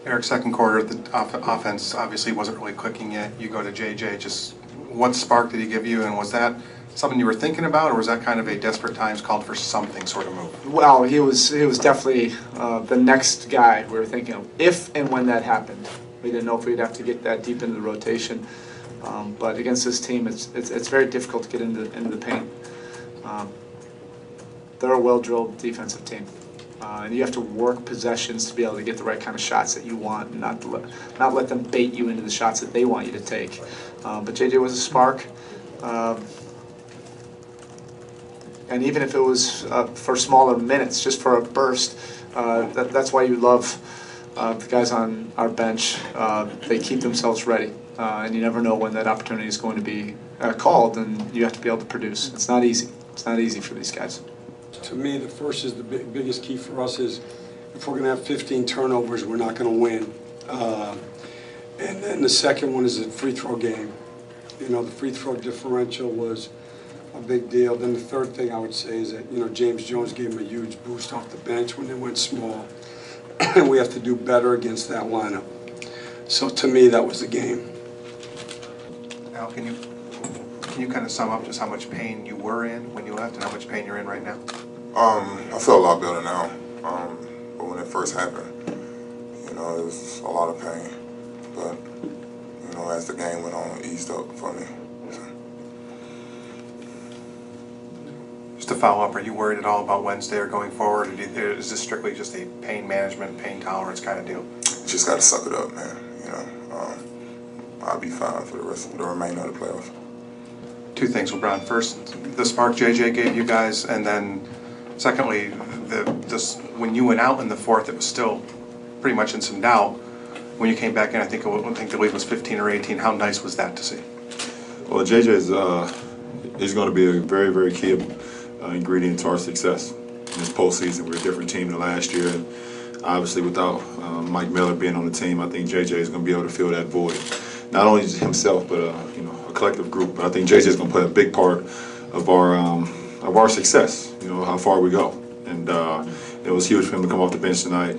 Eric, second quarter, the offense obviously wasn't really clicking yet. You go to JJ. Just what spark did he give you, and was that something you were thinking about, or was that kind of a desperate times called for something sort of move? Well, he was definitely the next guy we were thinking of, if and when that happened. We didn't know if we'd have to get that deep into the rotation, but against this team, it's very difficult to get into the paint. They're a well-drilled defensive team. And you have to work possessions to be able to get the right kind of shots that you want, and not let them bait you into the shots that they want you to take. But JJ was a spark, and even if it was for smaller minutes, just for a burst, that's why you love the guys on our bench. They keep themselves ready, and you never know when that opportunity is going to be called, and you have to be able to produce. It's not easy. It's not easy for these guys. To me, the first is the biggest key for us is if we're going to have 15 turnovers, we're not going to win. And then the second one is a free throw game. You know, the free throw differential was a big deal. Then the third thing I would say is that, you know, James Jones gave him a huge boost off the bench when they went small. And we have to do better against that lineup. So to me, that was the game. Al, can you kind of sum up just how much pain you were in when you left and how much pain you're in right now? I feel a lot better now, but when it first happened, you know, it was a lot of pain. But, you know, as the game went on, it eased up for me. So. Just to follow up, are you worried at all about Wednesday or going forward? Or is this strictly just a pain management, pain tolerance kind of deal? Just got to suck it up, man. You know, I'll be fine for the remainder of the playoffs. Two things, LeBron. First, the spark JJ gave you guys, and then secondly, when you went out in the fourth, it was still pretty much in some doubt. When you came back in, I think the lead was 15 or 18. How nice was that to see? Well, JJ is going to be a very, very key ingredient to our success in this postseason. We're a different team than last year, and obviously without Mike Miller being on the team, I think JJ is going to be able to fill that void. Not only himself, but you know, a collective group. But I think JJ is going to play a big part of our success. You know, how far we go, and it was huge for him to come off the bench tonight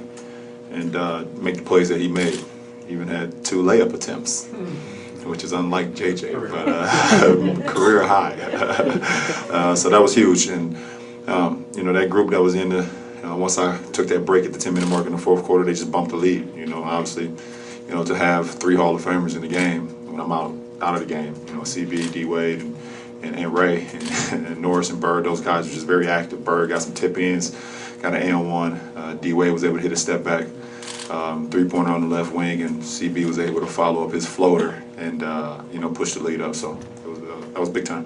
and make the plays that he made. He even had 2 layup attempts, which is unlike JJ, but career high. So that was huge, and you know, that group that was in the once I took that break at the 10-minute mark in the fourth quarter, they just bumped the lead. You know, obviously, you know, to have 3 Hall of Famers in the game when I'm out of the game, you know, CB, D-Wade, and Ray, and Norris and Bird, those guys were just very active. Bird got some tip-ins, got an and-one. D-Wade was able to hit a step back, 3-pointer on the left wing, and CB was able to follow up his floater and, you know, push the lead up. So that was big time.